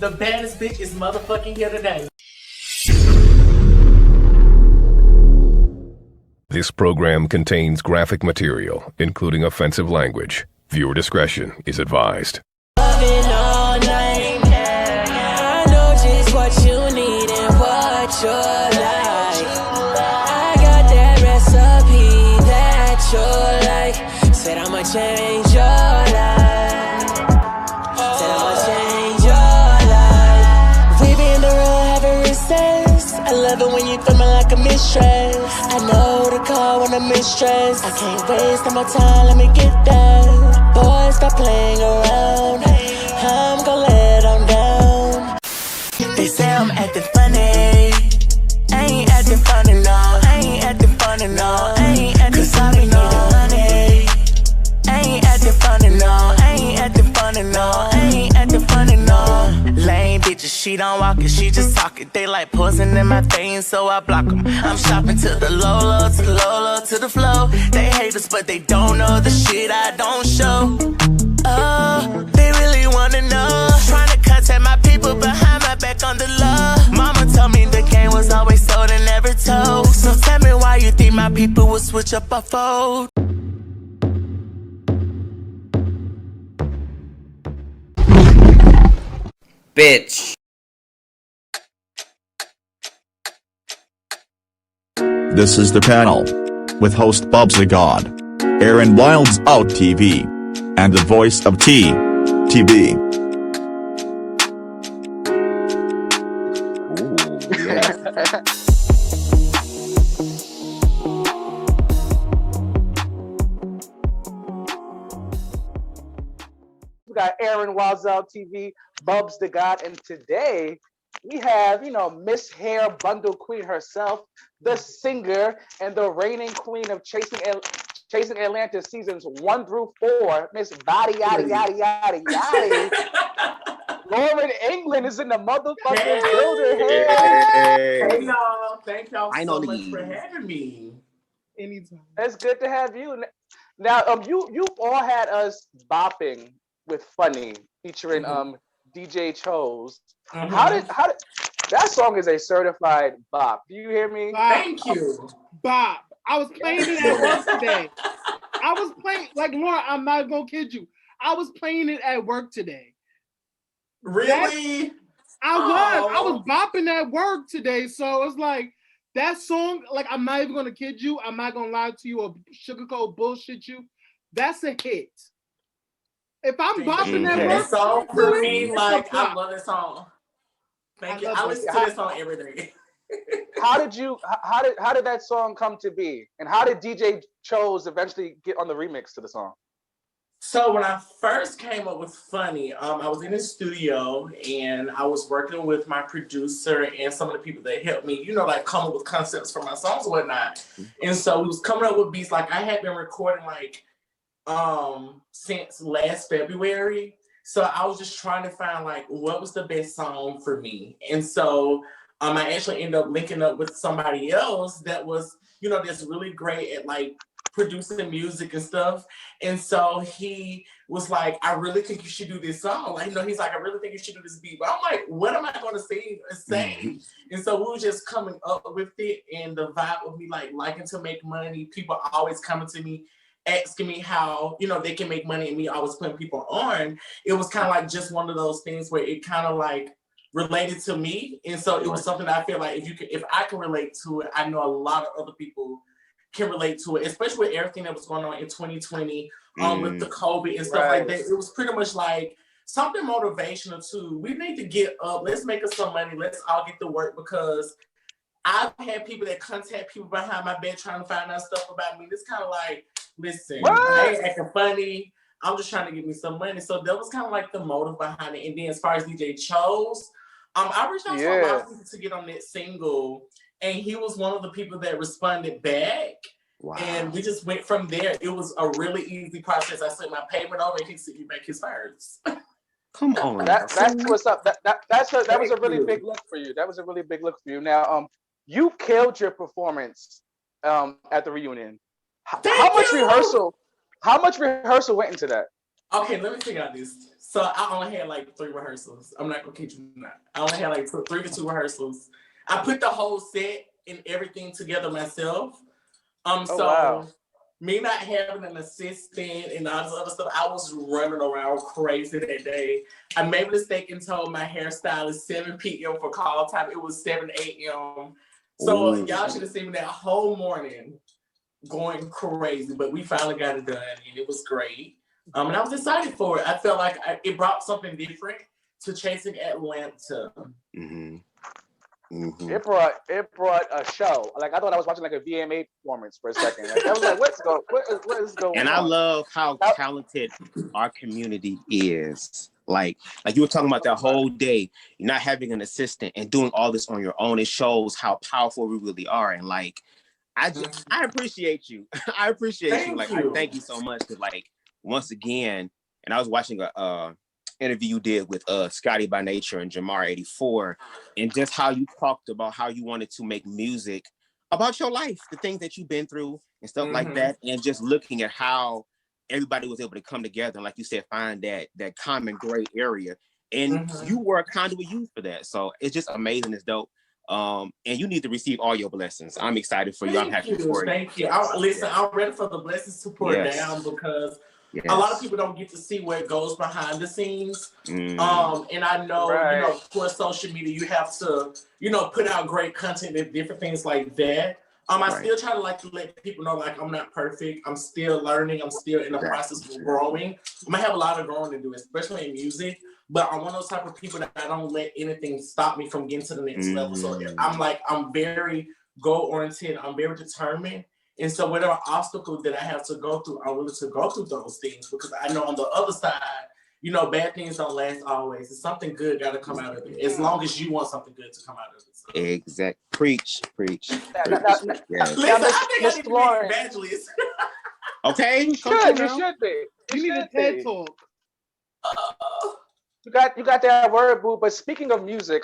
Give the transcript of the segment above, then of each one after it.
The baddest bitch is motherfucking here today. This program contains graphic material, including offensive language. Viewer discretion is advised. Loving all night. I know just what you need and what you like. I got that recipe that you like. Said I'ma change your life. Said I'ma change your life. We be in the room having recess. I love it when you feel me like a mistress. I know the call when I'm in stress. I can't waste no more time, let me get that. Boys, stop playing around. I'm gon' let them down. They say I'm acting funny. I ain't acting funny, no. I ain't acting funny, no. I ain't acting funny, no. Money. I ain't acting funny, no. I ain't acting funny, no. I ain't acting funny, no. Lame bitches, she don't walk it, she just talk it. They like poison in my veins, so I block them. I'm shopping to the Lola, to the Lola, to the flow. They hate us, but they don't know the shit I don't show. Oh, they really wanna know. Trying to contact my people behind my back on the low. Mama told me the game was always sold and never told. So tell me why you think my people would switch up or fold. Bitch. This is the panel. With host Bubs the God, Aaron Wilds Out TV, and the voice of TV. Ooh, yeah. We got Aaron Wazel TV, Bubs the God, and today we have, Miss Hair Bundle Queen herself, the singer and the reigning queen of Chasing Atlanta seasons 1 through 4, Miss Body Yaddy Yaddy Yaddy Yaddy. Lauryn England is in the motherfucking building. Hey y'all, thank y'all so much for having me. Anytime. It's good to have you. Now, you all had us bopping with Funny featuring DJ Chose. Mm-hmm. How did that song is a certified bop? Do you hear me? Thank you. Bop. I was playing it at work today. I was playing, like, Laura, I'm not gonna kid you. I was playing it at work today. Really? I was bopping at work today. So it's like that song, like, I'm not even gonna kid you. I'm not gonna lie to you or sugarcoat bullshit you. That's a hit. If I'm bopping at work, song for me, like, I love this song. Thank you. I listen to this song every day. How did that song come to be? And how did DJ Chose eventually get on the remix to the song? So when I first came up with Funny, I was in the studio and I was working with my producer and some of the people that helped me, like come up with concepts for my songs and whatnot. And so we was coming up with beats. Like I had been recording since last February. So I was just trying to find what was the best song for me. And so I actually ended up linking up with somebody else that was, that's really great at producing music and stuff. And so he was like, I really think you should do this song. He's like, I really think you should do this beat. But I'm like, what am I going to sing or say? And so we were just coming up with it, and the vibe of me liking to make money. People always coming to me asking me how, they can make money, and me always putting people on. It was kind of just one of those things where it kind of related to me. And so it was something that I feel like if I can relate to it, I know a lot of other people can relate to it, especially with everything that was going on in 2020 with the COVID and stuff like that. It was pretty much something motivational too. We need to get up. Let's make us some money. Let's all get to work, because I've had people that contact people behind my bed trying to find out stuff about me. It's kind of listen, I ain't acting funny. I'm just trying to get me some money. So that was kind of the motive behind it. And then as far as DJ Chose, I reached out to a lot of people to get on that single, and he was one of the people that responded back. Wow. And we just went from there. It was a really easy process. I sent my payment over, and he sent me back his funds. Come on. That's what's up. That was a really big look for you. That was a really big look for you. Now, you killed your performance at the reunion. How much rehearsal went into that? Okay, let me figure out this. So I only had like 3 rehearsals. I'm not gonna kid you not. I only had like 3 to 2 rehearsals. I put the whole set and everything together myself. Oh So wow. me not having an assistant and all this other stuff, I was running around crazy that day. I made a mistake and told my hairstylist 7 p.m. for call time. It was 7 a.m. So Ooh. y'all should have seen me that whole morning going crazy, but we finally got it done and it was great. And I was excited for it. I felt like it brought something different to Chasing Atlanta. Mm-hmm. Mm-hmm. It brought a show. Like I thought I was watching like a VMA performance for a second. Like, I was like, what is going And on? I love how talented our community is. Like you were talking about that whole day, you're not having an assistant and doing all this on your own. It shows how powerful we really are. And like, I appreciate you. I appreciate you. Like, I thank you so much. Because like, once again, and I was watching a interview you did with Scotty by Nature and Jamar 84, and just how you talked about how you wanted to make music about your life, the things that you've been through and stuff like that, and just looking at how everybody was able to come together and, like you said, find that common gray area, and you were a conduit youth for that. So it's just amazing. It's dope. And you need to receive all your blessings. I'm excited for you. I'm happy for you. Thank you. I'm ready for the blessings to pour down because a lot of people don't get to see what goes behind the scenes. And I know, you know, for social media, you have to, you know, put out great content and different things like that. I still try to let people know, like, I'm not perfect. I'm still learning. I'm still in the process of growing. I'm gonna have a lot of growing to do, especially in music. But I'm one of those type of people that I don't let anything stop me from getting to the next level. So I'm very goal-oriented. I'm very determined. And so whatever obstacle that I have to go through, I'm willing to go through those things because I know on the other side, you know, bad things don't last always. It's something good got to come out of it, as long as you want something good to come out of it. So. Exact. Preach. Listen, I think I need to be an evangelist. Okay, you should be. You need a TED Talk. You got that word, boo. But speaking of music,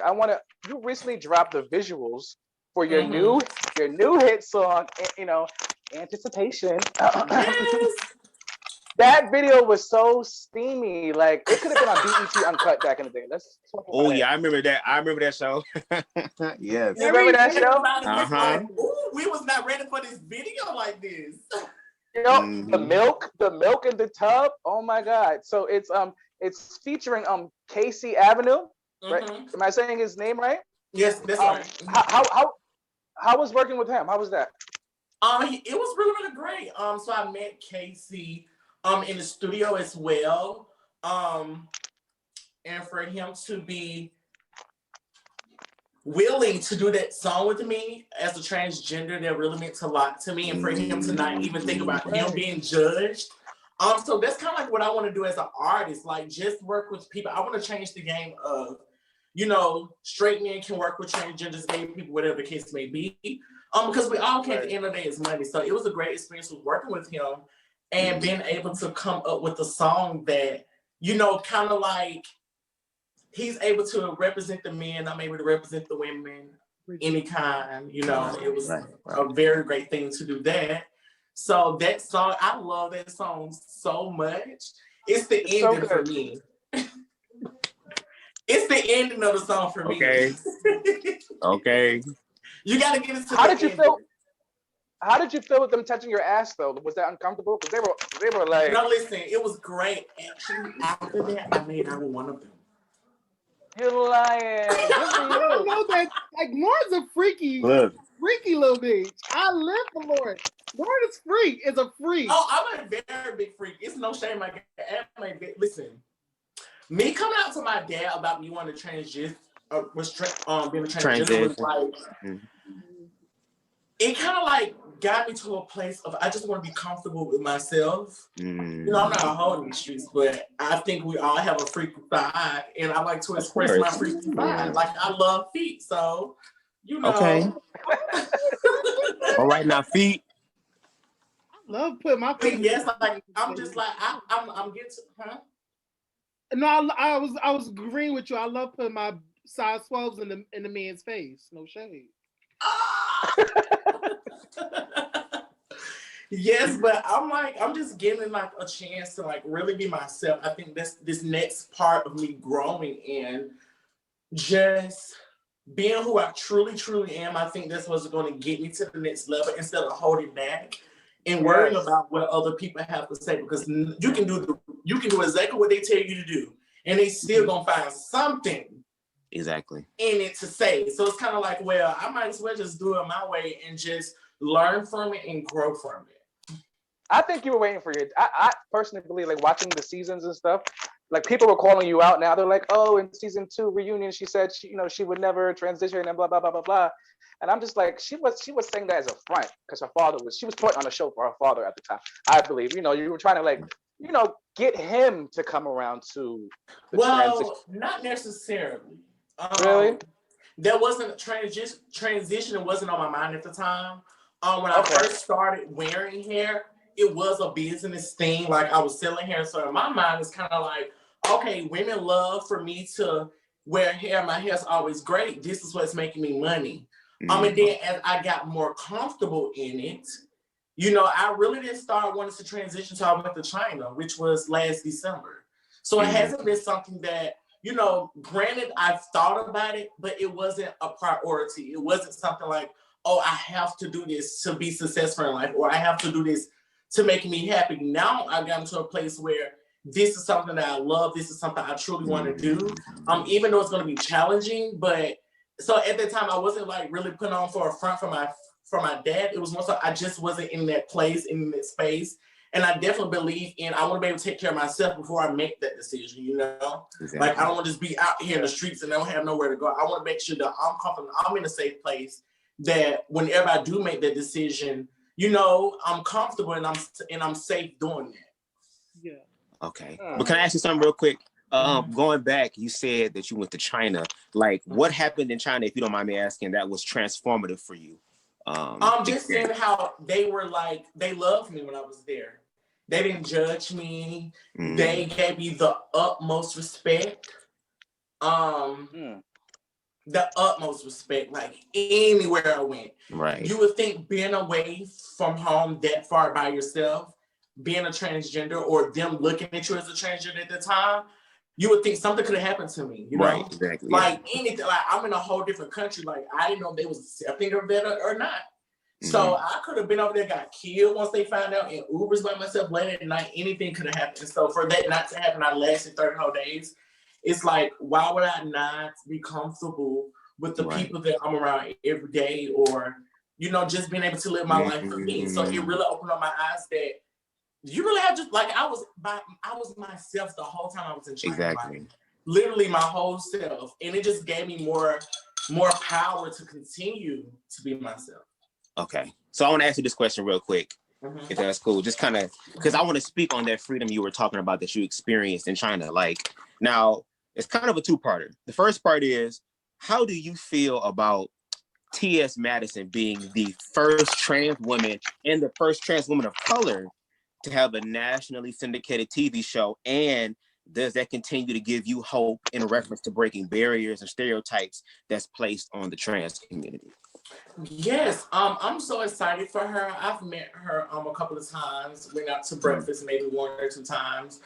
you recently dropped the visuals for your new hit song, you know, Anticipation. Yes. That video was so steamy. Like it could have been on BET Uncut back in the day. I remember that. I remember that show. Yes. You remember that show? Like, ooh, we was not ready for this video like this. You know, the milk in the tub. Oh my God. So it's featuring Casey Avenue. Right? Am I saying his name right? Yes, that's right. How was working with him? How was that? It was really, really great. So I met Casey in the studio as well. And for him to be willing to do that song with me as a transgender, that really meant a lot to me. And for him to not even think about him being judged. So that's kind of like what I want to do as an artist, like just work with people. I want to change the game of, you know, straight men can work with transgenders, gay people, whatever the case may be. Because we all came at the end of the day as money. So it was a great experience with working with him and being able to come up with a song that, you know, kind of like he's able to represent the men, I'm able to represent the women, any kind, you know. It was a very great thing to do that. So that song, I love that song so much. It's the ending for me. It's the ending of the song for me. Okay. You gotta get into How did you feel? How did you feel with them touching your ass though? Was that uncomfortable? Because they were like. No, listen, it was great. Actually, after that, I made out with one of them. You're lying. I don't know that. Like Lauren's a freaky little bitch. I live for Lauren. Lauren is freak. Is a freak. Oh, I'm a very big freak. It's no shame. Listen, me coming out to my dad about me wanting to being a transgender was like, it kind of like got me to a place of I just want to be comfortable with myself. You know, I'm not a hoe in the streets, but I think we all have a freaky side, and I like to express my freaky side. Like I love feet, so you know. Okay. All right, now feet. I love putting my feet. Yes, like I'm just like I'm getting to, No, I was agreeing with you. I love putting my size 12s in the man's face. No shade. Yes, but I'm just getting like a chance to like really be myself. I think that's this next part of me growing in just being who I truly, truly am. I think that's what's going to get me to the next level instead of holding back and worrying about what other people have to say, because you can do exactly what they tell you to do, and they still gonna find something exactly in it to say. So it's kind of like, well, I might as well just do it my way and just learn from it and grow from it. I think you were waiting for it. I personally believe, like, watching the seasons and stuff, like, people were calling you out now. They're like, oh, in season 2 reunion, she said she would never transition and blah blah blah blah blah. And I'm just like, she was saying that as a front because she was put on a show for her father at the time. I believe, you were trying to, like, get him to come around to the transition. Not necessarily. Really? There wasn't a transition. It wasn't on my mind at the time. When I first started wearing hair, it was a business thing. Like, I was selling hair. So in my mind, it's kind of like, okay, women love for me to wear hair. My hair's always great. This is what's making me money. And then as I got more comfortable in it, I really didn't start wanting to transition until I went to China, which was last December. So it hasn't been something that, granted, I've thought about it, but it wasn't a priority. It wasn't something like, oh, I have to do this to be successful in life, or I have to do this to make me happy. Now I've gotten to a place where this is something that I love. This is something I truly want to do. Even though it's going to be challenging, but so at that time I wasn't like really putting on for a front for my dad. It was more so I just wasn't in that place, in that space. And I definitely believe I want to be able to take care of myself before I make that decision, Exactly. Like, I don't want to just be out here in the streets and I don't have nowhere to go. I want to make sure that I'm comfortable, I'm in a safe place, that whenever I do make that decision, I'm comfortable and I'm safe doing that. Yeah. Okay. But can I ask you something real quick? Going back, you said that you went to China. Like, what happened in China, if you don't mind me asking, that was transformative for you? Just seeing how they were like, they loved me when I was there. They didn't judge me. They gave me the utmost respect. The utmost respect, like anywhere I went. Right. You would think being away from home that far by yourself, being a transgender, or them looking at you as a transgender at the time, you would think something could have happened to me, Right, exactly. Like anything, like I'm in a whole different country. Like, I didn't know if they was accepting of that or not. So I could have been over there, got killed once they found out, in Ubers by myself late at night. Anything could have happened. So for that not to happen, I lasted 30 whole days. It's like, why would I not be comfortable with the people that I'm around every day, or, just being able to live my life for me? So it really opened up my eyes that you really have to, like, I was myself the whole time I was in China. Exactly. Like, literally my whole self. And it just gave me more power to continue to be myself. Okay. So I want to ask you this question real quick, if that's cool. Just kind of, because I want to speak on that freedom you were talking about that you experienced in China. Like, now, it's kind of a two-parter. The first part is, how do you feel about T.S. Madison being the first trans woman and the first trans woman of color to have a nationally syndicated TV show? And does that continue to give you hope in reference to breaking barriers and stereotypes that's placed on the trans community? Yes, I'm so excited for her. I've met her a couple of times, went out to breakfast maybe 1 or 2 times.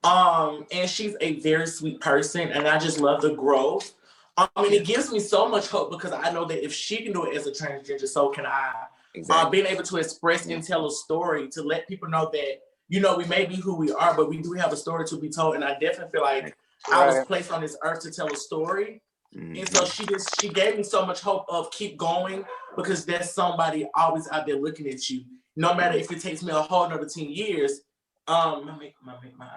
And she's a very sweet person, and I just love the growth. And it gives me so much hope, because I know that if she can do it as a transgender, so can I. Exactly. Being able to express and tell a story, to let people know that, we may be who we are, but we do have a story to be told. And I definitely feel like I was placed on this earth to tell a story. And so she gave me so much hope of keep going, because there's somebody always out there looking at you. No matter if it takes me a whole another 10 years, my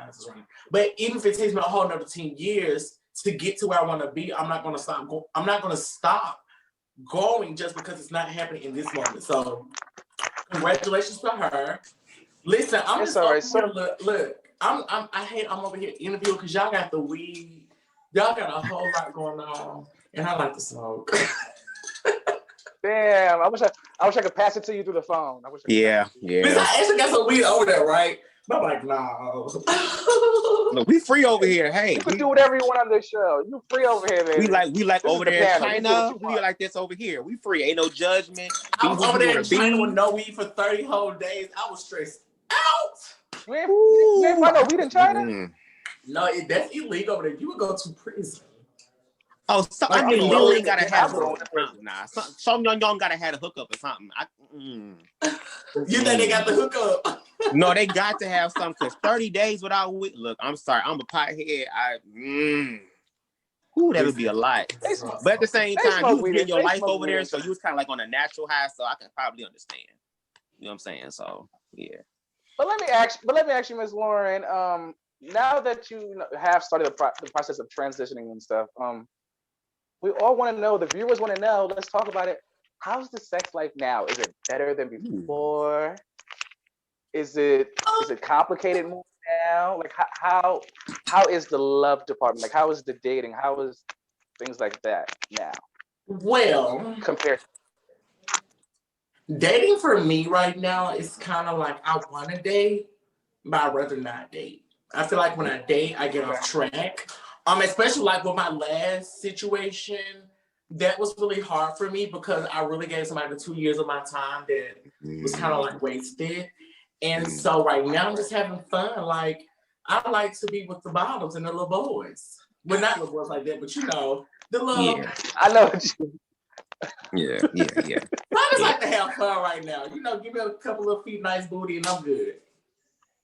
eyes is running. But even if it takes me a whole another 10 years to get to where I want to be, I'm not going to stop. I'm not going to stop going just because it's not happening in this moment. So congratulations to her. Listen, I'm just over here, look. I'm over here interviewing because y'all got the weed. Y'all got a whole lot going on, and I like to smoke. Damn, I wish I could pass it to you through the phone. Yeah. I actually got some weed over there, right? But I'm like, no. Look, we free over here. Hey, You can do whatever you want on this show. You free over here, baby. we like This over is the there in panel. You do what China. you We want. like this over here. We free. Ain't no judgment. I was over there in China with no weed for 30 whole days. I was stressed out. You ain't find no weed in China? Mm. No, that's illegal over there. You would go to prison. Oh, so, Like, I mean, I'm Lily going- gotta I'm have going a something. Nah, some young gotta have a hookup or something. You think they got the hookup? No, they got to have something because 30 days without weed. Look, I'm sorry, I'm a pothead. Ooh, that would be a lot. But at the same time, you was getting your life over there, so you was kind of like on a natural high, so I can probably understand. You know what I'm saying? So yeah. But let me ask you, Ms. Lauren. Now that you have started the process of transitioning and stuff, we all want to know. The viewers want to know. Let's talk about it. How's the sex life now? Is it better than before? Is it complicated more now? Like how is the love department? Like how is the dating? How is things like that now? Well, Compared to dating for me right now is kind of like I want to date, but I'd rather not date. I feel like when I date, I get off track. Especially like with my last situation, that was really hard for me because I really gave somebody the 2 years of my time that was kind of like wasted. And so right now I'm just having fun. Like I like to be with the bottoms and the little boys. Well, not little boys like that, but you know, the little. Yeah. I know what you. Yeah. I just like to have fun right now. You know, give me a couple of feet, nice booty, and I'm good.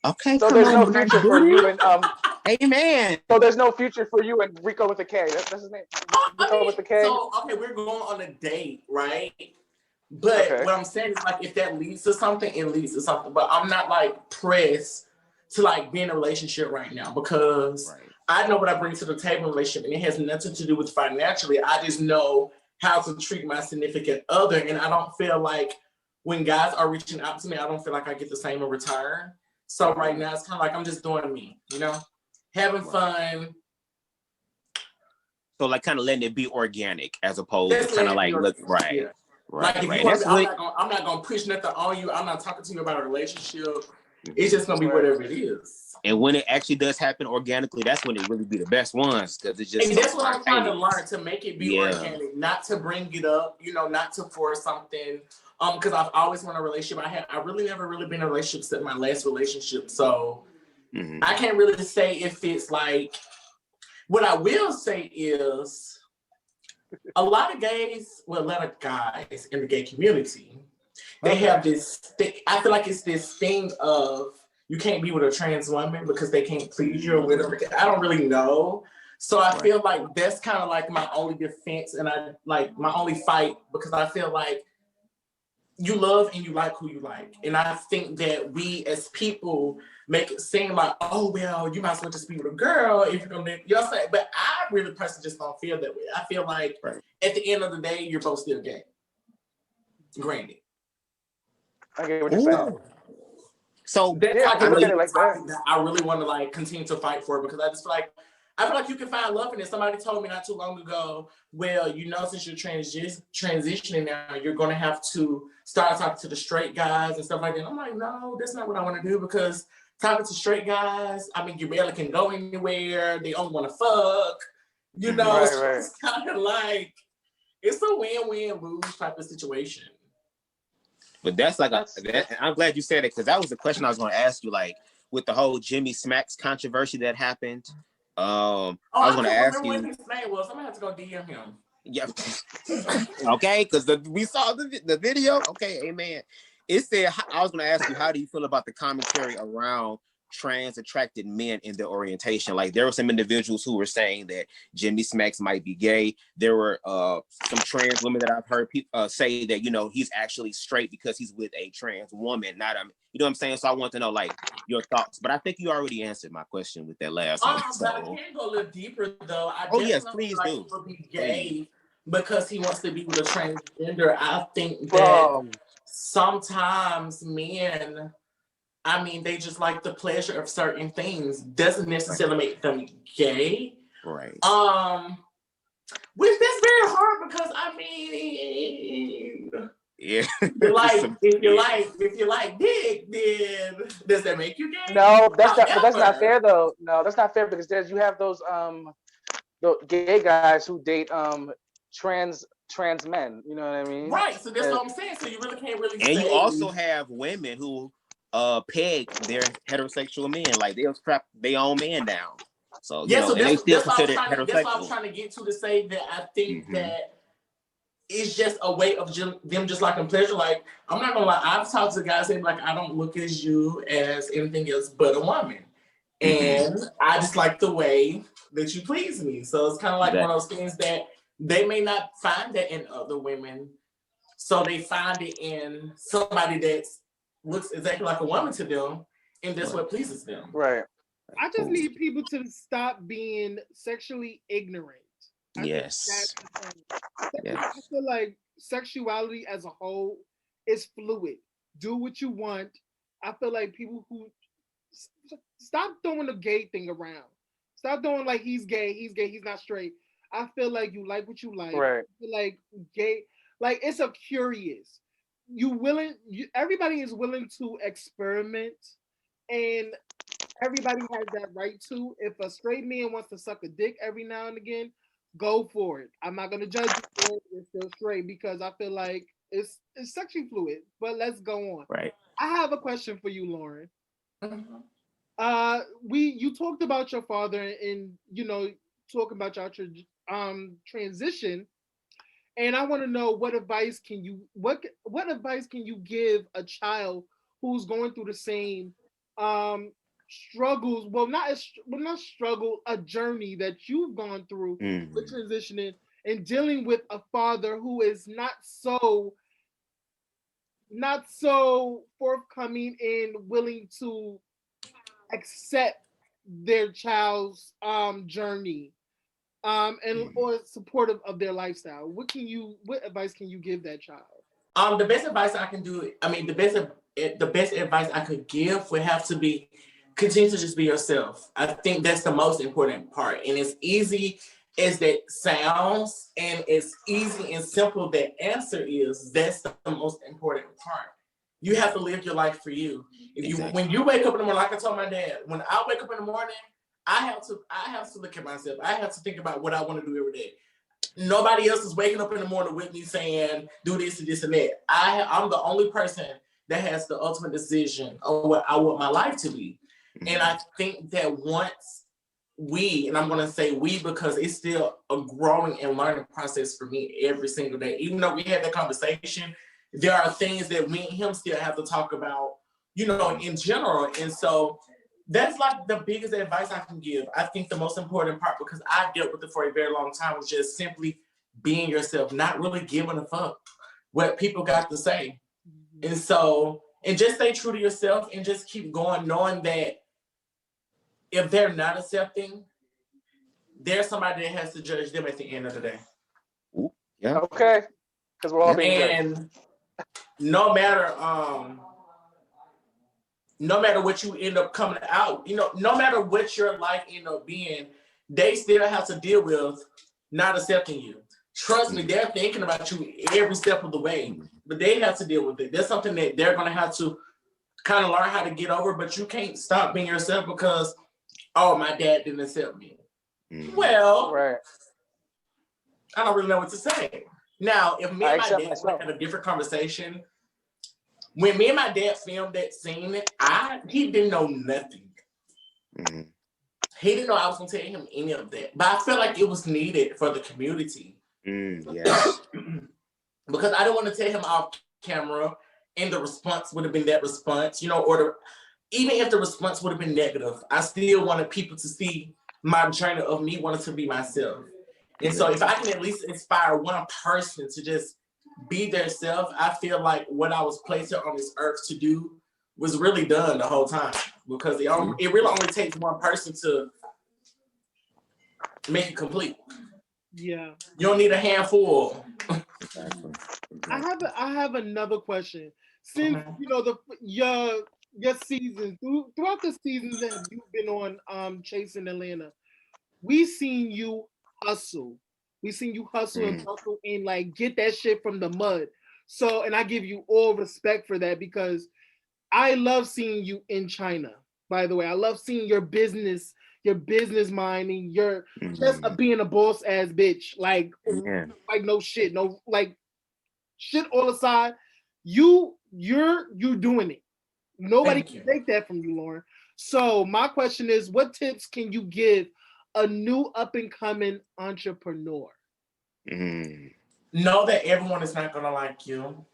Okay. So there's no future for you and Amen. So there's no future for you and Rico with the K. That's his name. Rico with the K. So okay, we're going on a date, right? But what I'm saying is like if that leads to something, it leads to something. But I'm not like pressed to like be in a relationship right now because I know what I bring to the table in a relationship and it has nothing to do with financially. I just know how to treat my significant other. And I don't feel like when guys are reaching out to me, I don't feel like I get the same in return. So right now it's kind of like I'm just doing me, you know, having fun. So like kind of letting it be organic as opposed to kind of like look right. Yeah. Right. Like if right. you want, I'm not gonna push nothing on you. I'm not talking to you about a relationship. It's just gonna be whatever it is. And when it actually does happen organically, that's when it really be the best ones because it's just. And that's what I'm trying to learn, to make it be organic, not to bring it up, you know, not to force something. Because I've always wanted a relationship. I really never really been in a relationship except my last relationship. So I can't really say if it's like. What I will say is. A lot of guys, well, a lot of guys in the gay community, they have this, I feel like it's this thing of you can't be with a trans woman because they can't please you or whatever. I don't really know. So I feel like that's kind of like my only defense and I like my only fight because I feel like you love and you like who you like. And I think that we as people make it seem like, oh, well, you might as well just be with a girl if you're going to, you know what I'm saying? But I really personally just don't feel that way. I feel like at the end of the day, you're both still gay. Granted. I get what you're saying. So that's I really want to like continue to fight for it because I feel like you can find love in it. Somebody told me not too long ago, well, you know, since you're transitioning now, you're going to have to start talking to the straight guys and stuff like that. I'm like, no, that's not what I want to do because talking to straight guys, I mean, you barely can go anywhere. They only want to fuck. You know, it's kind of like, it's a win-win-lose type of situation. But that's like, I'm glad you said it because that was the question I was going to ask you, like, with the whole Jimmy Smacks controversy that happened. I was going to ask you. What his name was. I'm going to have to go DM him. Yeah. Okay, because we saw the video. Okay, amen. It said, I was going to ask you, how do you feel about the commentary around trans attracted men in their orientation? Like there were some individuals who were saying that Jimmy Smacks might be gay. There were some trans women that I've heard people say that, you know, he's actually straight because he's with a trans woman, not a, you know what I'm saying? So I want to know like your thoughts, but I think you already answered my question with that last one. So. But I can go a little deeper though. Yes, please like do. He would be gay because he wants to be with a transgender. I think that sometimes men, I mean, they just like the pleasure of certain things. Doesn't necessarily make them gay. Right. Which that's very hard because I mean, Yeah. If you like dick, then does that make you gay? No, that's not. But that's not However, fair though. No, that's not fair because you have those the gay guys who date trans men. You know what I mean? right. So that's what I'm saying. So you really can't really And say. you also have women who peg their heterosexual men, like they'll strap their own man down. So Yeah, so and they still that's what consider that's what I'm heterosexual. trying to get to say that I think that it's just a way of them just liking pleasure. Like, I'm not gonna lie, I've talked to guys saying like, I don't look at you as anything else but a woman. And I just like the way that you please me. So it's kind of like one of those things that they may not find that in other women. So they find it in somebody that looks exactly like a woman to them, and that's what pleases them. Right. I just need people to stop being sexually ignorant. Yes. I feel like sexuality as a whole is fluid. Do what you want. I feel like people who stop throwing the gay thing around. Stop throwing like he's gay, he's not straight. I feel like you like what you like. Right. I feel like gay, like it's a curious. Everybody is willing to experiment, and everybody has that right to. If a straight man wants to suck a dick every now and again, go for it. I'm not gonna judge you for it. It's still straight because I feel like it's sexually fluid. But let's go on. Right. I have a question for you, Lauryn. Mm-hmm. You talked about your father and talking about your transition, and I want to know what advice can you give a child who's going through the same struggles, not struggle, a journey that you've gone through with transitioning and dealing with a father who is not so forthcoming and willing to accept their child's journey or supportive of their lifestyle. What advice can you give that child? The best advice I can do, the best advice I could give would have to be continue to just be yourself. I think that's the most important part. And as easy as that sounds, and as easy and simple that answer is, that's the most important part. You have to live your life for you. When you wake up in the morning, like I told my dad, when I wake up in the morning, I have to look at myself. I have to think about what I want to do every day. Nobody else is waking up in the morning with me saying, do this and this and that. I'm the only person that has the ultimate decision of what I want my life to be. And I think that once and I'm going to say we because it's still a growing and learning process for me every single day. Even though we had that conversation, there are things that me and him still have to talk about, in general. And so that's like the biggest advice I can give. I think the most important part, because I dealt with it for a very long time, was just simply being yourself, not really giving a fuck what people got to say. And so, and just stay true to yourself and just keep going, knowing that if they're not accepting, there's somebody that has to judge them at the end of the day. Yeah. Okay. Because we're all being judged. And no matter what you end up coming out, no matter what your life end up being, they still have to deal with not accepting you. Trust me, they're thinking about you every step of the way, but they have to deal with it. That's something that they're going to have to kind of learn how to get over, but you can't stop being yourself because, oh, my dad didn't accept me. Well, right. I don't really know what to say. Now, if me and my dad had a different conversation, when me and my dad filmed that scene, he didn't know nothing. He didn't know I was going to tell him any of that. But I felt like it was needed for the community. Because I didn't want to tell him off camera, and the response would have been that response, or even if the response would have been negative, I still wanted people to see my journey of me wanting to be myself. And so if I can at least inspire one person to just be their self, I feel like what I was placed here on this earth to do was really done the whole time, because it really only takes one person to make it complete. Yeah. You don't need a handful. I have another question. Since your season throughout the seasons that you've been on Chasing Atlanta, we seen you hustle. We seen you hustle and hustle and like get that shit from the mud. So, and I give you all respect for that because I love seeing you in China. By the way, I love seeing your business minding, your just being a boss ass bitch. Like no shit, no like shit all aside. You're doing it. Nobody can take that from you, Lauryn. So my question is, what tips can you give a new up and coming entrepreneur? Know that everyone is not gonna like you.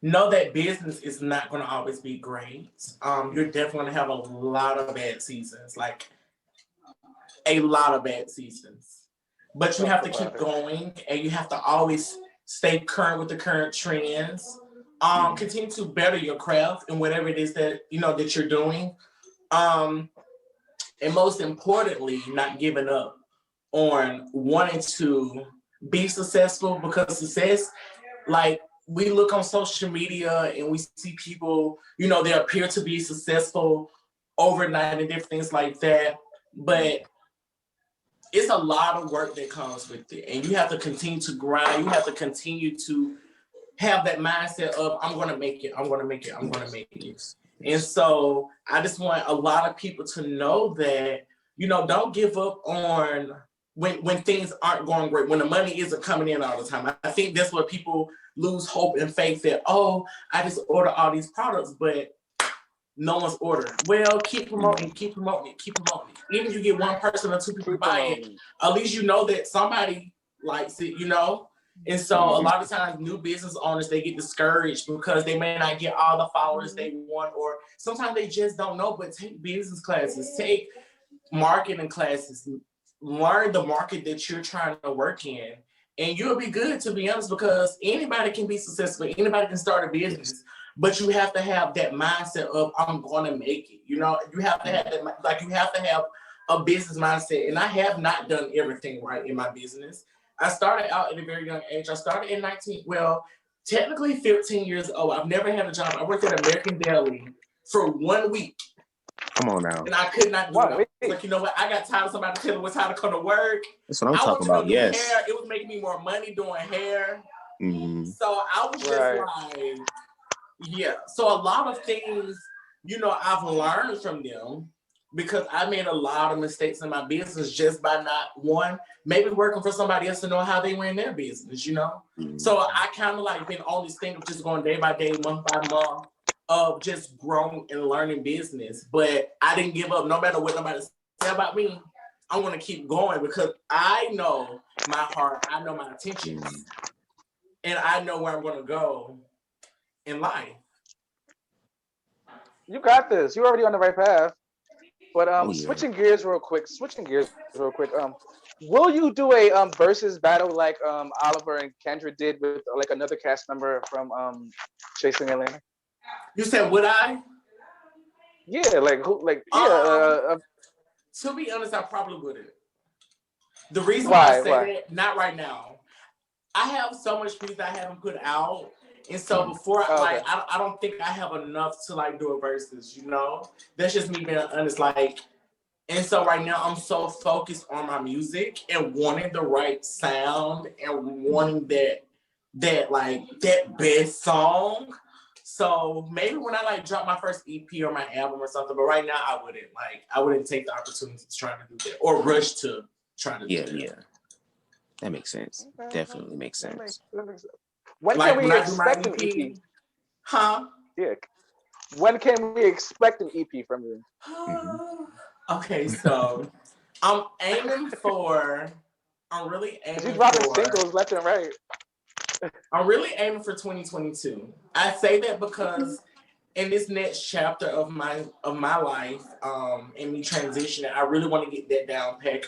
Know that business is not gonna always be great. You're definitely gonna have a lot of bad seasons, like a lot of bad seasons. But you have to keep going, and you have to always stay current with the current trends. Continue to better your craft and whatever it is that that you're doing. And most importantly, not giving up on wanting to be successful, because success, like we look on social media and we see people, they appear to be successful overnight and different things like that. But it's a lot of work that comes with it. And you have to continue to grind. You have to continue to have that mindset of, I'm going to make it, I'm going to make it, I'm going to make it. And so I just want a lot of people to know that, don't give up on when things aren't going great, when the money isn't coming in all the time. I think that's where people lose hope and faith that, I just order all these products, but no one's ordering. Well, keep promoting it. Even if you get one person or two people buy it, at least you know that somebody likes it, And so a lot of times new business owners, they get discouraged because they may not get all the followers they want, or sometimes they just don't know. But take business classes, take marketing classes, learn the market that you're trying to work in, and you'll be good, to be honest, because anybody can be successful, anybody can start a business. But you have to have that mindset of, I'm going to make it. You have to have that, you have to have a business mindset. And I have not done everything right in my business. I started out at a very young age. I started at technically 15 years old. I've never had a job. I worked at American Deli for 1 week. Come on now. And I could not do it. I was like, you know what? I got tired of somebody telling me what time to come to work. That's what I'm talking about, yes. Hair. It was making me more money doing hair. So I was just like, yeah. So a lot of things, I've learned from them, because I made a lot of mistakes in my business just by not maybe working for somebody else to know how they ran their business, So I kind of been on this thing of just going day by day, month by month, of just growing and learning business. But I didn't give up. No matter what nobody said about me, I'm going to keep going, because I know my heart, I know my intentions, and I know where I'm going to go in life. You got this. You're already on the right path. But switching gears real quick. Will you do a versus battle like Oliver and Kendra did with another cast member from Chasing Atlanta? You said, would I? Yeah, To be honest, I probably wouldn't. The reason why I say that, not right now. I have so much music I haven't put out. And so before, I don't think I have enough to do a versus, That's just me being honest. And so right now I'm so focused on my music and wanting the right sound and wanting that best song. So maybe when I drop my first EP or my album or something, but right now I wouldn't take the opportunity to try to do that or rush to try to do that. Yeah. That makes sense. Definitely makes sense. When can we expect an EP? Huh? Yeah. When can we expect an EP from you? Okay, so I'm really aiming You're dropping singles left and right. I'm really aiming for 2022. I say that because in this next chapter of my life, and me transitioning, I really want to get that down pack.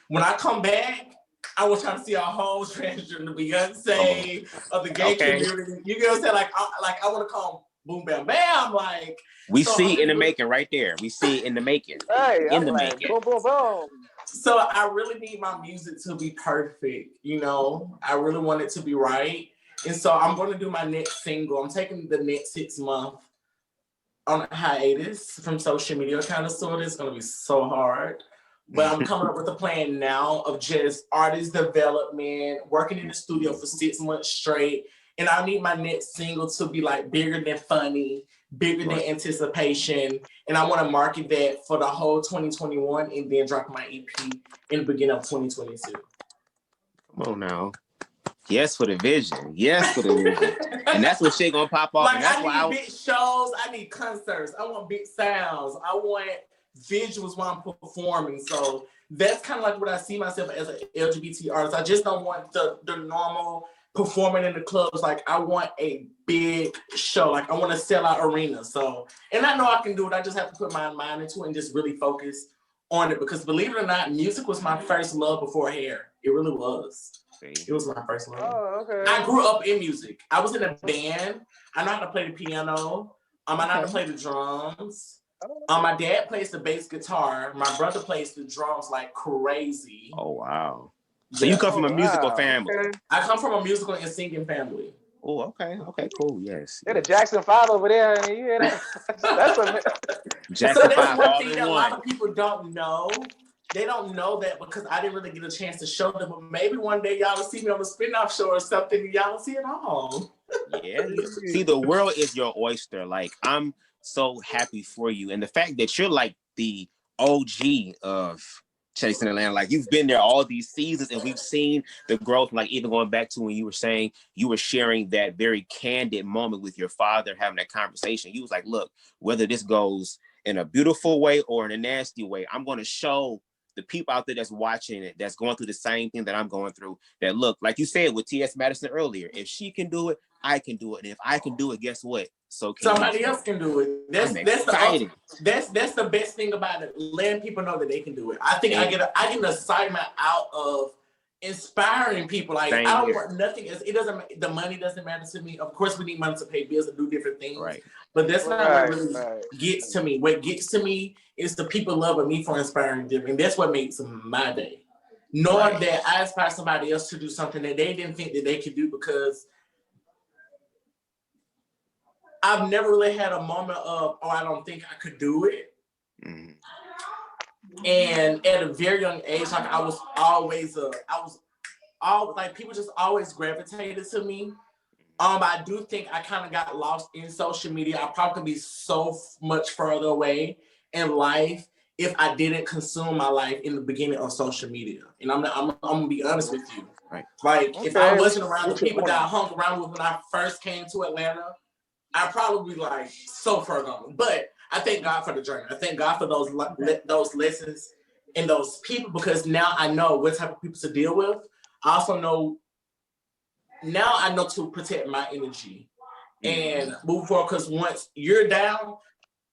When I come back, I was trying to see a whole transition to Beyonce of the gay community. You get what I'm saying? I want to call boom, bam, bam. We see it in the making right there. We see it in the making. Hey, making. Boom, boom, boom. So I really need my music to be perfect. I really want it to be right. And so I'm going to do my next single. I'm taking the next 6 months on a hiatus from social media, kind of sort of. It's going to be so hard. But I'm coming up with a plan now of just artist development, working in the studio for 6 months straight, And I need my next single to be like bigger than funny, bigger than anticipation. And I want to market that for the whole 2021 and then drop my EP in the beginning of 2022. Come on now. Yes for the vision. Yes for the vision. And that's what shit gonna pop off. Like, and that's I why need big shows. I need concerts. I want big sounds. I want visuals while I'm performing. So that's kind of like what I see myself as an LGBT artist. I just don't want the normal performing in the clubs. Like, I want a big show. Like, I want to sell out arenas. So, and I know I can do it. I just have to put my mind into it and just really focus on it. Because believe it or not, music was my first love before hair. It really was. It was my first love. Oh, okay. I grew up in music. I was in a band. I know how to play the piano. I know how to play the drums. My dad plays the bass guitar. My brother plays the drums like crazy. Oh, wow. So you come from a musical family. Okay. I come from a musical and singing family. Oh, okay. Okay, cool. Yes. They're the Jackson 5 over there. You hear that? That's a Jackson So that's 5 one all thing in that a one. lot of people don't know. They don't know that because I didn't really get a chance to show them. But maybe one day y'all will see me on the spin-off show or something and y'all will see it all. Yeah. See, the world is your oyster. Like, I'm so happy for you. And the fact that you're like the OG of Chasing Atlanta, like you've been there all these seasons and we've seen the growth, like even going back to when you were saying you were sharing that very candid moment with your father, having that conversation. You was like, look, whether this goes in a beautiful way or in a nasty way, I'm going to show the people out there that's watching it, that's going through the same thing that I'm going through, that look, like you said with T.S. Madison earlier, if she can do it, I can do it. And if I can do it, guess what? So can somebody else can do it. That's the best thing about it. Letting people know that they can do it. I think I get an excitement out of inspiring people. Like, I don't want nothing else. It doesn't. The money doesn't matter to me. Of course, we need money to pay bills and do different things. Right. But that's not what really gets to me. What gets to me is the people loving me for inspiring them, and that's what makes my day. Knowing that I inspire somebody else to do something that they didn't think that they could do, because I've never really had a moment of, oh, I don't think I could do it. Mm. And at a very young age, like I was always like people just always gravitated to me. I do think I kind of got lost in social media. I probably could be so much further away in life if I didn't consume my life in the beginning of social media. And I'm gonna be honest with you. Right. Like, if I wasn't around the people that I hung around with when I first came to Atlanta, I'd probably be like so far gone. But I thank God for the journey. I thank God for those lessons and those people, because now I know what type of people to deal with. I also know now I know to protect my energy and move forward. Because once you're down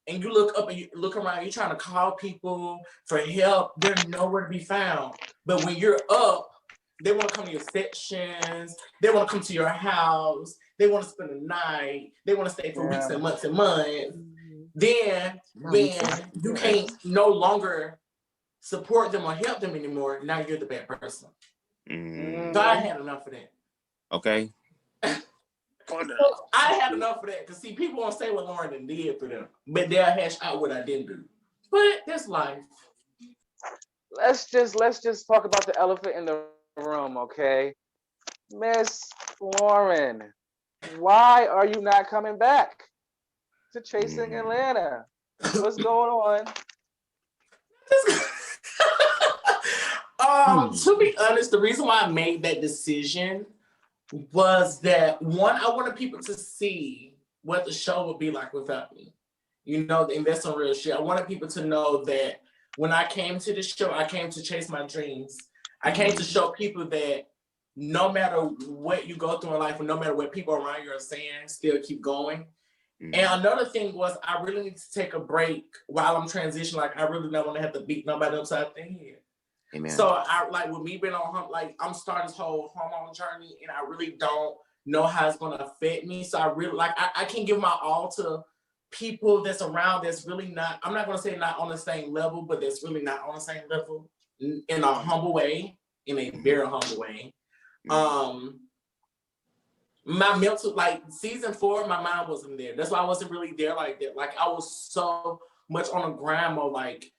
and you look up and you look around, you're trying to call people for help, they're nowhere to be found. But when you're up, they want to come to your sections. They want to come to your house. They want to spend the night. They want to stay for weeks and months and months. Then when you can't no longer support them or help them anymore, now you're the bad person. So I had enough of that. Okay. I had enough of that. Because see, people won't say what Lauryn did for them, but they'll hash out what I didn't do. But that's life. Let's just talk about the elephant in the room, okay? Miss Lauryn, why are you not coming back to Chasing Atlanta? What's going on? To be honest, the reason why I made that decision was that, one, I wanted people to see what the show would be like without me. You know, and that's some real shit. I wanted people to know that when I came to the show, I came to chase my dreams. I came to show people that no matter what you go through in life, and no matter what people around you are saying, still keep going. And another thing was, I really need to take a break while I'm transitioning. Like, I really don't want to have to beat nobody upside the head. Amen. So I, like, with me being on, like, I'm starting this whole hormone journey, and I really don't know how it's going to affect me. So I really, like, I can give my all to people that's around that's really not, I'm not going to say not on the same level, but that's really not on the same level, in a humble way, in a very humble way. My mental, like, season 4, my mind wasn't there. That's why I wasn't really there like that. Like, I was so much on a grind mode. Like,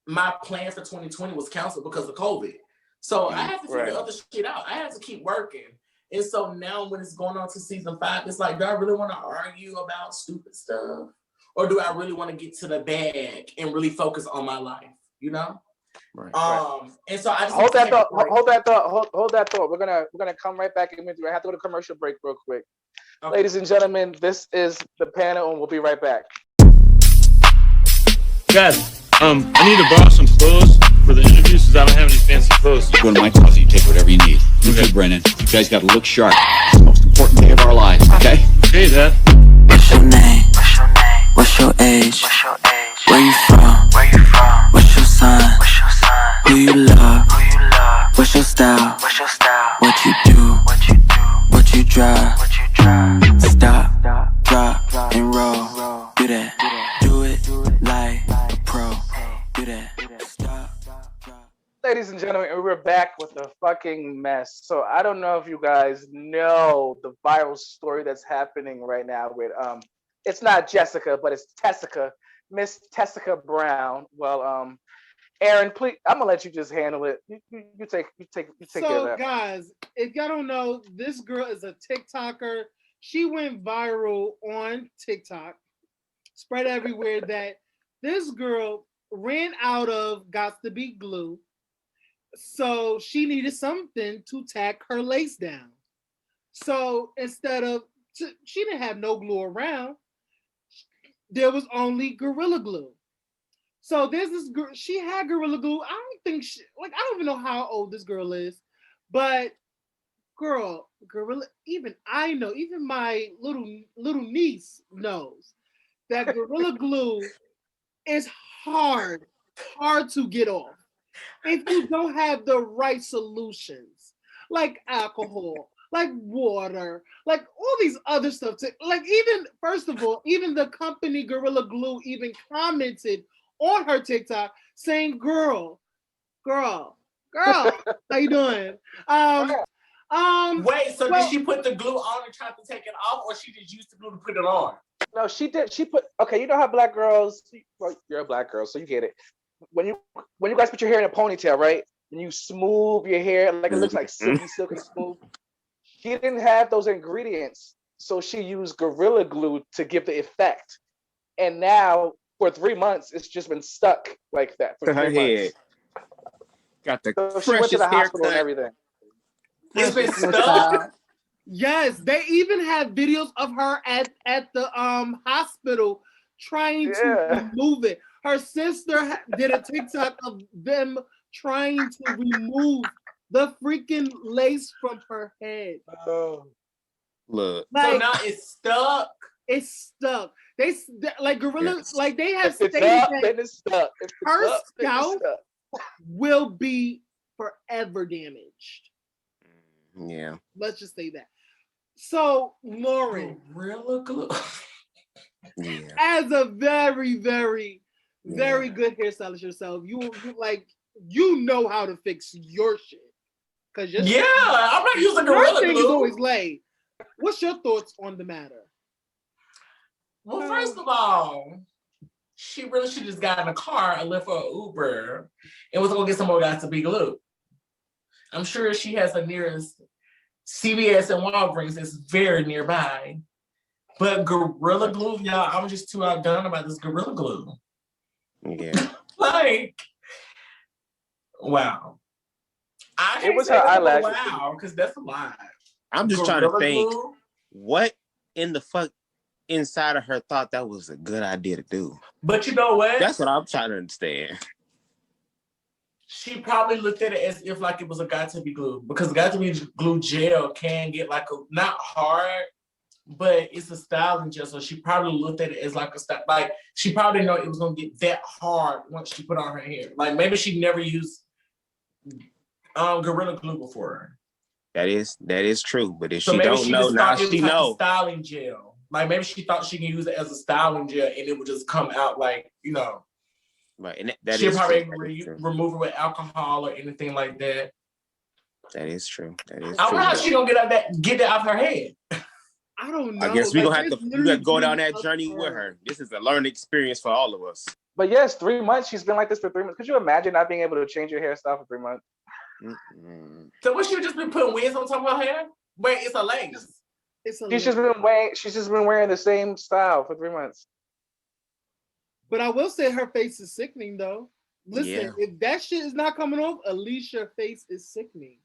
my plan for 2020 was canceled because of COVID. So I had to figure other shit out. I had to keep working. And so now when it's going on to season 5, it's like, do I really want to argue about stupid stuff? Or do I really want to get to the bag and really focus on my life? You know? Right. And so I just hold that thought. Hold that thought. Hold that thought. We're gonna come right back in with you. I have to go to commercial break real quick. Okay. Ladies and gentlemen, this is the panel, and we'll be right back. Guys, I need to borrow some clothes for the interviews because I don't have any fancy clothes. You go to my closet, you take whatever you need. You too, Brennan. You guys got to look sharp. It's the most important day of our lives, okay? Okay, Dad. What's your name? What's your age? Where you from? What's your sign? Who you love? What's your style? What you do? What you drive? Stop, drop, and roll. Do that. Do it like a pro. Do that. Stop, drop. Ladies and gentlemen, we're back with a fucking mess. So I don't know if you guys know the viral story that's happening right now with it's not Jessica, but it's Tessica, Miss Tessica Brown. Well, Aaron, please, I'm gonna let you just handle it. You take care of that. So guys, if y'all don't know, this girl is a TikToker. She went viral on TikTok, spread everywhere that this girl ran out of Got to Be glue. So she needed something to tack her lace down. So instead of, she didn't have no glue around. There was only Gorilla Glue. So there's this girl, she had Gorilla Glue. I don't even know how old this girl is, but girl, Gorilla, even I know, even my little niece knows that Gorilla Glue is hard to get off if you don't have the right solutions, like alcohol, like water, like all these other stuff. Like even, first of all, even the company Gorilla Glue even commented on her TikTok saying, girl, how you doing? Wait, so did she put the glue on and try to take it off, or she just used the glue to put it on? No, she did. She put, okay, you know how black girls, well, you're a black girl, so you get it. When you guys put your hair in a ponytail, right? And you smooth your hair, like it looks like silky smooth. She didn't have those ingredients, so she used Gorilla Glue to give the effect. And now, for 3 months, it's just been stuck like that for 3 months. Got the so she went to the hospital and everything. It's been stuck. Yes, they even have videos of her at the hospital trying to remove it. Her sister did a TikTok of them trying to remove the freaking lace from her head. Oh. Look. Like, so now it's stuck. It's stuck. They like Gorilla, like they have stated that it's stuck. Her scalp will be forever damaged. Yeah. Let's just say that. So Lauryn, Gorilla Glue. Yeah. As a very, very, very good hairstylist yourself, you know how to fix your shit. I'm not using Gorilla Glue. Is always laid. What's your thoughts on the matter? Well, first of all, she really should just got in a car and left for an Uber and was gonna get some more Got to Be glue. I'm sure she has the nearest CVS and Walgreens that's very nearby. But Gorilla Glue, y'all, I'm just too outdone about this Gorilla Glue. Yeah. Wow. It was her eyelashes. Wow, because that's a lie. I'm just trying to think, what in the fuck inside of her thought that was a good idea to do? But you know what? That's what I'm trying to understand. She probably looked at it as if like it was a Got to Be glue, because Got to Be glue gel can get like not hard, but it's a styling gel. So she probably looked at it as like a style. Like she probably didn't know it was gonna get that hard once she put on her hair. Like maybe she never used Gorilla Glue before. That is true. But if she don't know, now she knows. Styling gel. Like maybe she thought she can use it as a styling gel and it would just come out like, Right, and that she'll is probably true. remove it with alcohol or anything like that. That is true. I don't know how she gonna get that out her head. I don't know. I gotta go down that journey with her. This is a learning experience for all of us. But yes, 3 months. She's been like this for 3 months. Could you imagine not being able to change your hairstyle for 3 months? Mm-hmm. So what, she just been putting wigs on top of her hair? Wait, it's a lace. She's just been wearing the same style for 3 months. But I will say her face is sickening though. Listen, Yeah. if that shit is not coming off, at least your face is sickening.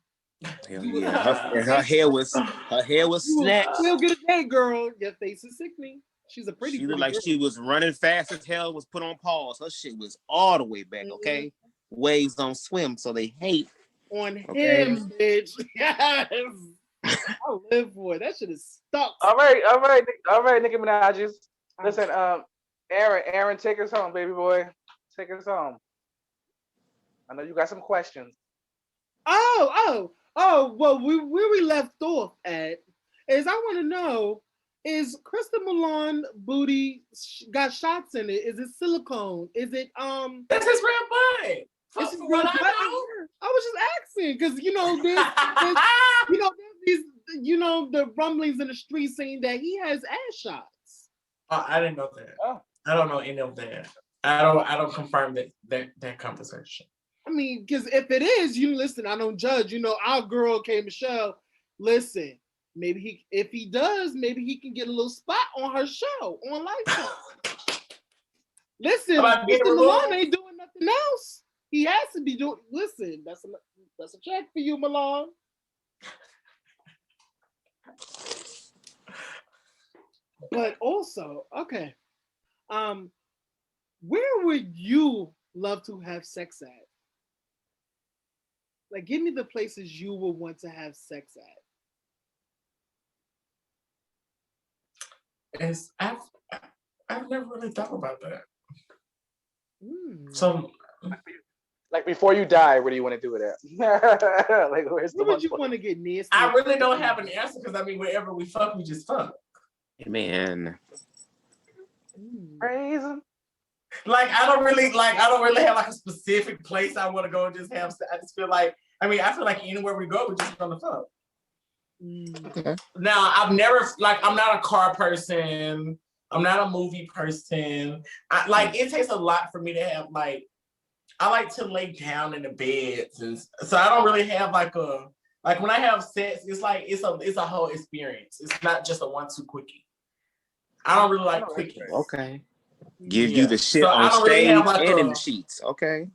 Hell yeah. Her hair was snatched. Still get a day, girl. Your face is sickening. She's a pretty. She looked like she was running fast as hell, was put on pause. Her shit was all the way back, okay? Waves don't swim, so they hate. On him, bitch. Yes. I live for it. That shit is stuck. All right, Nicki Minaj's. Listen, Aaron, take us home, baby boy. Take us home. I know you got some questions. Oh, well, where we left off at is I want to know, is Krista Milan booty got shots in it? Is it silicone? Is it That's his real butt. This is what I was just asking because there's the rumblings in the street saying that he has ass shots. I didn't know that. Oh. I don't know any of that. I don't confirm that conversation. I mean, because if it is, you listen. I don't judge. Our girl K Michelle. Listen, maybe if he does, maybe he can get a little spot on her show on Lifetime. Listen, Mr. Milan ain't doing nothing else. He has to be doing. Listen, that's a check for you, Milan. But also, okay, where would you love to have sex at? Like, give me the places you would want to have sex at. I've never really thought about that. So. Like before you die, where do you want to do it at? Like where's the? Where would you want to get nasty? I really don't have an answer because I mean, wherever we fuck, we just fuck. Man. Crazy. Like I don't really have like a specific place I want to go and just have. I just feel like I feel like anywhere we go, we're just gonna fuck. Okay. Now I'm not a car person. I'm not a movie person. It takes a lot for me to have I like to lay down in the beds, and so I don't really have when I have sex, it's a whole experience. It's not just a 1-2 quickie. I don't really like quickies. Okay. Give you the shit on stage really and in the sheets. Okay.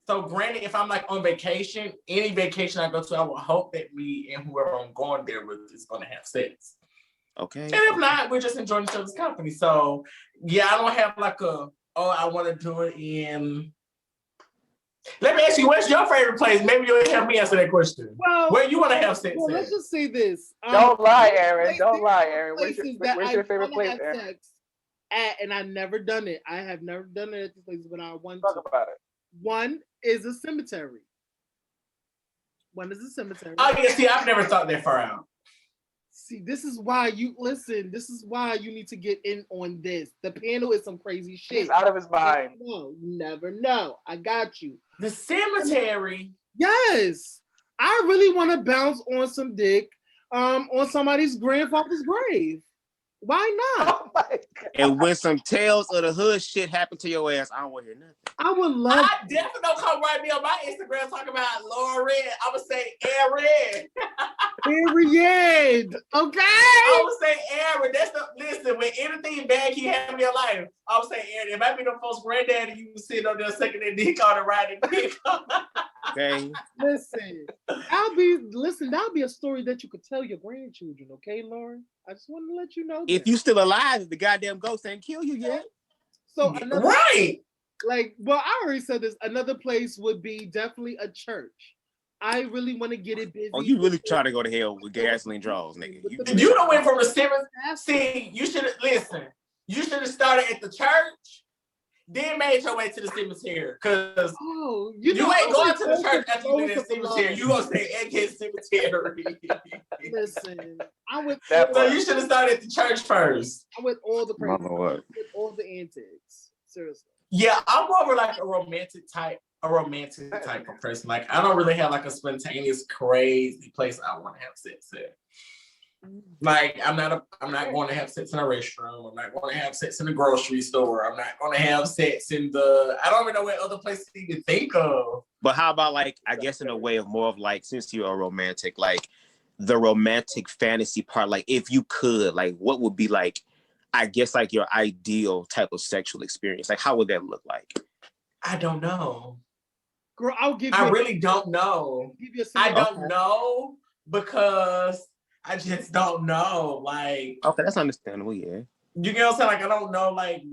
So granted, if I'm on vacation, any vacation I go to, I will hope that me and whoever I'm going there with is going to have sex. Okay. And if not, we're just enjoying each other's company. So yeah, I don't have I want to do it in. Let me ask you, what's your favorite place? Maybe you'll help me answer that question. Well, where you want to have sex? Well, let's just say this. Don't lie, Aaron. Don't lie, Aaron. Where's your favorite place, Aaron? Sex and I've never done it. I have never done it at this place, but I want to. Talk about it. One is a cemetery. Oh yeah, see, I've never thought that far out. See, this is why you listen. This is why you need to get in on this. The panel is some crazy shit. He's out of his mind. No, you never know. I got you. The cemetery. Yes, I really want to bounce on some dick, on somebody's grandfather's grave. Why not? Oh my God. And when some Tales of the Hood shit happened to your ass, I don't want to hear nothing. I would love. I definitely don't come right me on my Instagram talking about Lauryn. I would say Aaron. Period. Okay. I would say Aaron. Listen, when anything bad can happen in your life, I would say Aaron. It might be the folks' granddaddy you was sitting on there sucking their dick on and riding dick. Okay. Listen, that'll be a story that you could tell your grandchildren, okay, Lauryn? I just wanted to let you know. If you still alive, the goddamn ghost ain't kill you yet. So right. I already said this. Another place would be definitely a church. I really want to get it busy. Oh, you really try to go to hell with gasoline draws, nigga. You don't went from the cemetery. See, you should listen. You should have started at the church, then made your way to the cemetery. Cause you ain't going to the church after you get the cemetery. You gonna stay at the cemetery. Listen, so you should have started at the church first. I'm with all the crazy, with all the antics. Seriously. Yeah, I'm more like a romantic type of person. Like I don't really have like a spontaneous, crazy place I want to have sex at. Like I'm not going to have sex in a restroom. I'm not going to have sex in the grocery store. I'm not going to have sex in I don't even know what other places to even think of. But how about I guess in a way of more of since you're a romantic, the romantic fantasy part, like if you could, like what would be like, I guess like your ideal type of sexual experience? Like how would that look like? I don't know. Girl, I'll give you. I really don't know. I don't know because I just don't know. Like, okay, that's understandable. Yeah, you get what I'm saying? Like, I don't know. Like,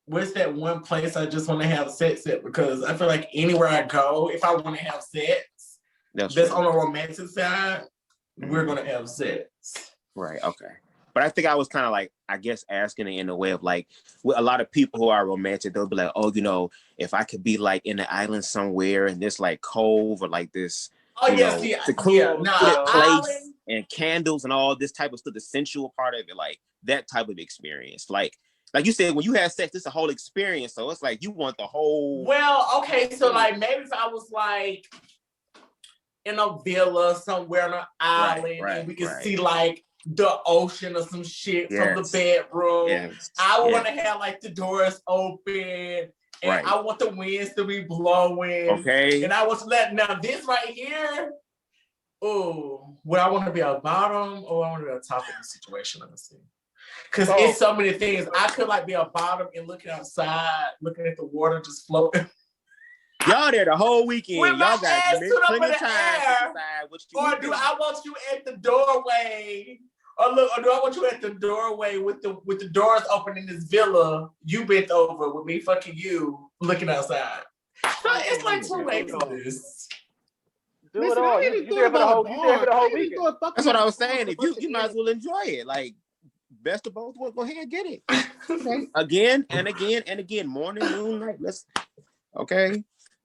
what's that one place I just want to have sex at? Because I feel like anywhere I go, if I want to have sex, that's on the romantic side, we're gonna have sex. Right. Okay. But I think I was kind of like, I guess, asking it in a way of like, with a lot of people who are romantic, they'll be like, oh, you know, if I could be like in the island somewhere in this like cove or like this, place and candles and all this type of stuff, the sensual part of it, like that type of experience. Like you said, when you have sex, it's a whole experience. So it's like you want the whole. Well, okay, so like maybe if I was like in a villa somewhere on an island and we could see like the ocean or some shit from the bedroom. I want to have like the doors open and I want the winds to be blowing. Okay. And I want to now this right here, oh, would I want to be a bottom or I want to be a top in the situation? Let me see. Because it's so many things. I could like be a bottom and looking outside, looking at the water just floating. Y'all there the whole weekend. With Y'all got plenty of time to decide what you or do I want you at the doorway? Or do I want you at the doorway with the doors open in this villa? You bent over with me fucking you, looking outside. So it's like 2 ways of this. Do it all. You there for the whole weekend. That's what I was saying. If you might as well enjoy it. Like best of both worlds. Go ahead and get it. Okay. Again and again and again. Morning, noon, night. Let's. Okay.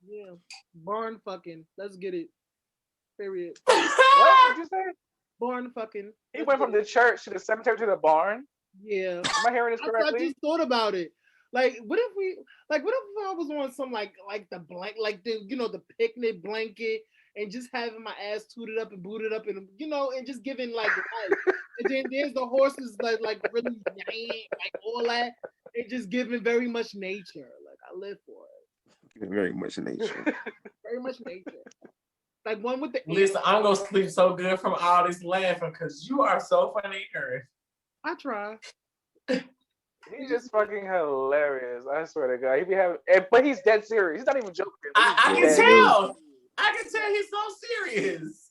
Yeah. Barn fucking. Let's get it. Period. What did you say? Barn fucking. He went from the church to the cemetery to the barn. Yeah. Am I hearing this correctly? I just thought about it. Like, what if I was on some like the blank, like the the picnic blanket and just having my ass tooted up and booted up and and just giving like life. And then there's the horses like really like all that and just giving very much nature. Like I live for it. Very much nature. Very much nature. Like one with the. Listen, I'm gonna sleep so good from all this laughing because you are so funny, Earth. I try. He's just fucking hilarious. I swear to God, he be having, but he's dead serious. He's not even joking. I can tell. I can tell he's so serious.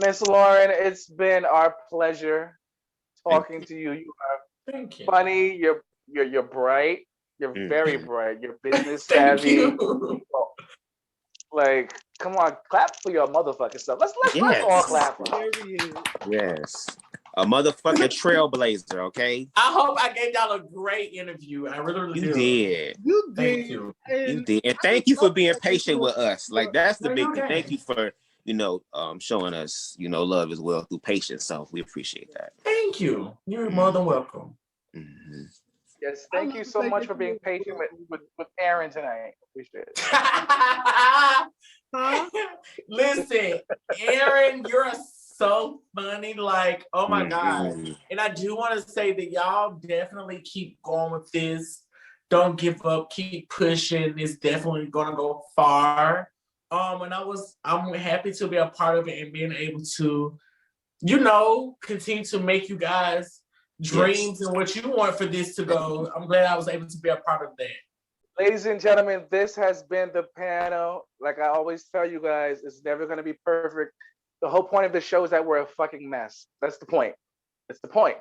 Miss Lauryn, it's been our pleasure talking to you. You are funny. You're bright. You're very bright. You're business savvy. Like, come on, clap for your motherfucking stuff. Let's all clap for him. Yes. A motherfucking trailblazer, okay? I hope I gave y'all a great interview. I really did. Did. You did. Thank you. You did. And thank you for being patient with us. Like, that's the big thing. Thank you for, showing us, love as well through patience. So we appreciate that. Thank you. You're more than welcome. Mm-hmm. Yes, thank you so much for being patient with Aaron tonight. Appreciate it. Huh? Listen, Aaron, you're so funny. Like, oh my God. And I do want to say that y'all definitely keep going with this. Don't give up. Keep pushing. It's definitely gonna go far. And I'm happy to be a part of it and being able to, continue to make you guys dreams and what you want for this to go. I'm glad I was able to be a part of that. Ladies and gentlemen, this has been the panel. Like I always tell you guys, it's never going to be perfect. The whole point of the show is that we're a fucking mess. That's the point. It's the point.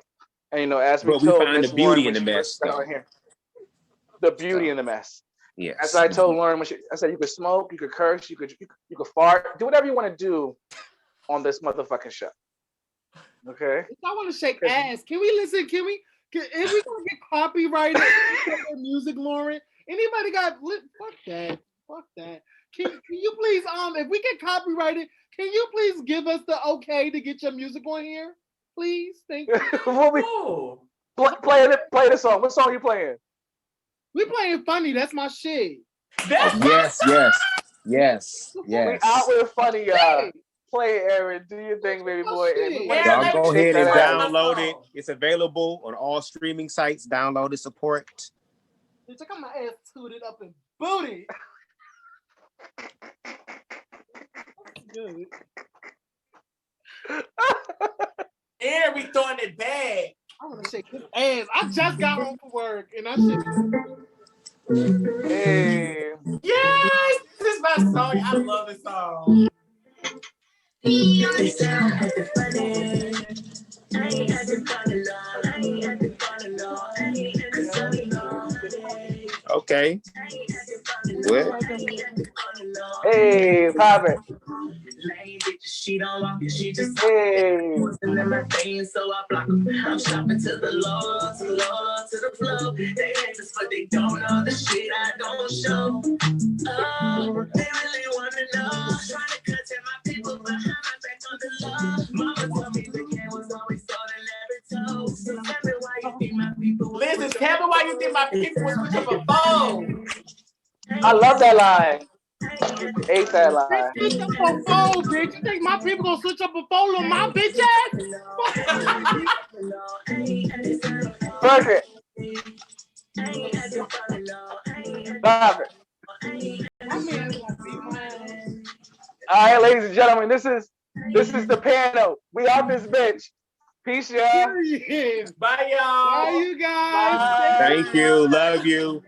And as we find the beauty in the mess. The beauty in the mess. Yes. As I told Lauryn, I said you could smoke, you could curse, you could fart, do whatever you want to do on this motherfucking show. Okay. If I want to shake ass, can we listen? If we gonna get copyrighted music, Lauryn, anybody got fuck that. Can you please if we get copyrighted, can you please give us the okay to get your music on here? Please, thank you. Play the song. What song are you playing? We playing Funny. That's my shit. Yes. We out with Funny, y'all. Play, Aaron. Do your thing, baby boy. Y'all go ahead and download it. It's available on all streaming sites. Download it, support. Bitch, I got my ass tooted up and booty. good. And we throwing it back. I want to shake his ass. I just got home from work and I should. Hey. Yes, this is my song. I love this song. Okay. What? Hey, pop it. Hey. So I block 'em. I'm shopping to the Lord, to the flow. They hate us, but they don't know the shit I don't show. Oh, they really wanna know. Trying to content my people behind my back on the law. Mama told me the game was always sold and never told. So tell me why you think my people. Listen, tell me why you think my people would switch up a phone. I love that line. Hate that line. Switch up a phone, bitch. You think my people gonna switch up a phone on my bitch ass? Fuck it. Stop it. All right, ladies and gentlemen, this is the panel. We out this bitch. Peace, y'all. Period. Bye, y'all. Bye, you guys. Bye. Thank you. Love you.